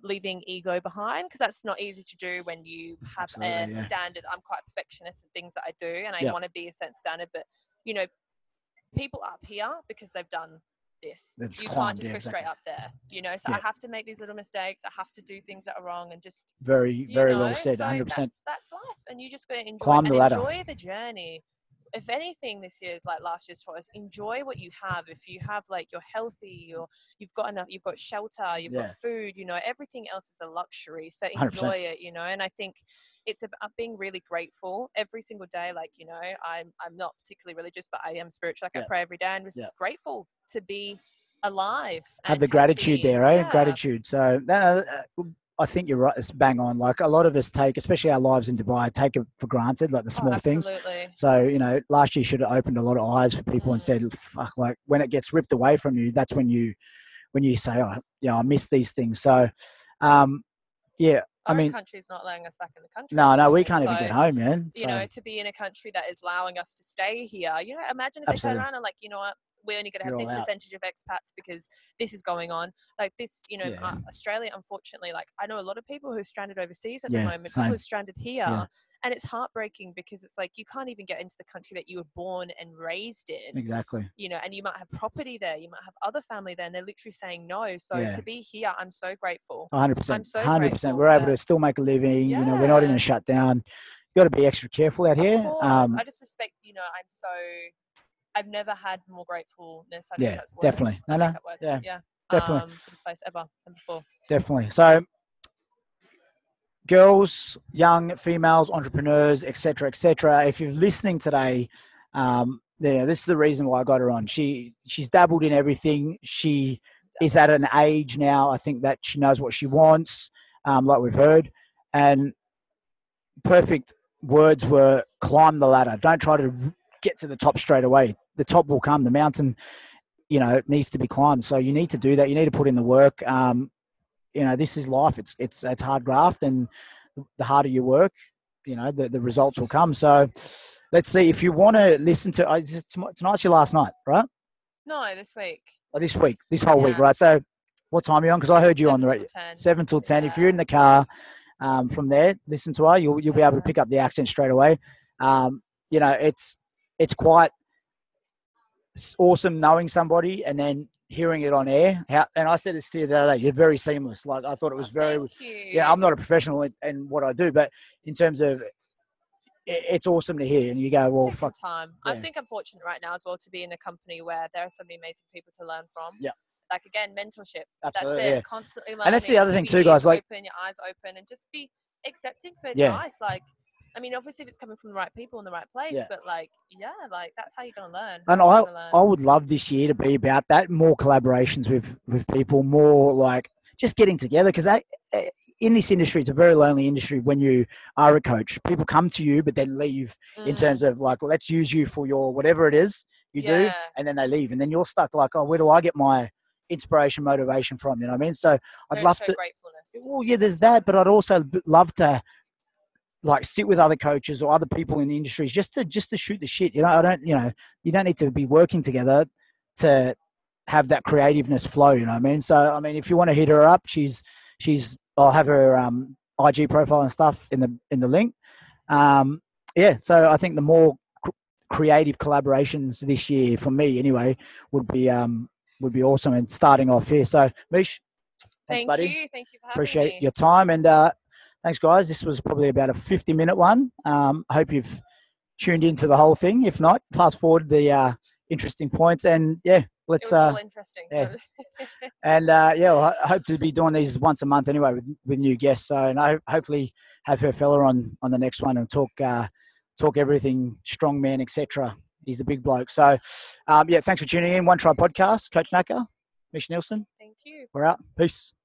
Leaving ego behind, because that's not easy to do when you have a standard. I'm quite perfectionist in things that I do, and I want to be a certain standard, but people up here because they've done this. You can't just go straight up there, so I have to make these little mistakes. I have to do things that are wrong, and just very well said. 100%. That's life, and you just got to climb the ladder. Enjoy the journey. If anything, this year is like last year's for us. Enjoy what you have. If you have, like, you're healthy, you've got enough, you've got shelter, you've got food, everything else is a luxury. So enjoy 100%. It, and I think it's about being really grateful every single day. Like, I'm not particularly religious, but I am spiritual. Like I pray every day and just grateful to be alive. Have the gratitude there, eh? Gratitude. So I think you're right. It's bang on. Like a lot of us take, especially our lives in Dubai, take it for granted, like the small things. So, last year should have opened a lot of eyes for people and said, fuck, like when it gets ripped away from you, that's when you say, oh, I miss these things. So, I mean, country's not letting us back in the country. No, we can't even get home, man. To be in a country that is allowing us to stay here, imagine if they turn around and like, what? We're only going to have this percentage of expats because this is going on. Like this, Australia, unfortunately, like I know a lot of people who are stranded overseas at the moment, people who are stranded here. Yeah. And it's heartbreaking because it's like you can't even get into the country that you were born and raised in. Exactly. And you might have property there, you might have other family there, and they're literally saying no. So to be here, I'm so grateful. 100%. I'm so 100%. Grateful we're able to still make a living. We're not in a shutdown. You got to be extra careful out here. I just respect. I've never had more gratefulness. I think that's definitely. No. Definitely. For this place ever than before. Definitely. So, girls, young females, entrepreneurs, etc., etc. If you're listening today, this is the reason why I got her on. She's dabbled in everything. She is at an age now, I think, that she knows what she wants, like we've heard. And perfect words were climb the ladder. Don't try to get to the top straight away. the top will come. The mountain, needs to be climbed. So you need to do that. You need to put in the work. This is life. It's hard graft, and the harder you work, the results will come. So let's see. If you want to listen to tonight's your last night, right? No, this week. Oh, this whole week, right? So what time are you on? Because I heard you on the radio. 7 till 10. If you're in the car from there, listen to her. You'll be able to pick up the accent straight away. It's quite awesome knowing somebody and then hearing it on air. And I said this to you the other day, you're very seamless. Like, I thought it was thank you. Yeah, I'm not a professional in what I do, but in terms of, it's awesome to hear. And you go, well, fuck. Time. Yeah. I think I'm fortunate right now as well to be in a company where there are so many amazing people to learn from. Yeah. Like, again, mentorship. Absolutely, that's it. Yeah. Constantly learning. And that's the other thing too, guys. Like, open your eyes open and just be accepting for advice. Like, I mean, obviously, if it's coming from the right people in the right place, but that's how you're going to learn. And I would love this year to be about that, more collaborations with people, more like just getting together. Because in this industry, it's a very lonely industry when you are a coach. People come to you, but then leave in terms of like, well, let's use you for your whatever it is you do, and then they leave. And then you're stuck like, oh, where do I get my inspiration, motivation from? You know what I mean? So I'd love to. Gratefulness. Well, yeah, there's that, but I'd also love to like sit with other coaches or other people in the industries just to shoot the shit. You don't need to be working together to have that creativeness flow. You know what I mean? So, I mean, if you want to hit her up, I'll have her IG profile and stuff in the link. So I think the more creative collaborations this year for me anyway would be awesome, and starting off here. So Mish, thanks, buddy. Thank you for having Appreciate me. your time, and thanks, guys. This was probably about a 50-minute one. I hope you've tuned into the whole thing. If not, fast forward the interesting points, and let's. It was all interesting. And I hope to be doing these once a month anyway with new guests. So, and I hopefully have her fella on the next one and talk everything strongman, etc. He's the big bloke. So, thanks for tuning in. OneTribe Podcast. Coach Naka, Mish Nielsen. Thank you. We're out. Peace.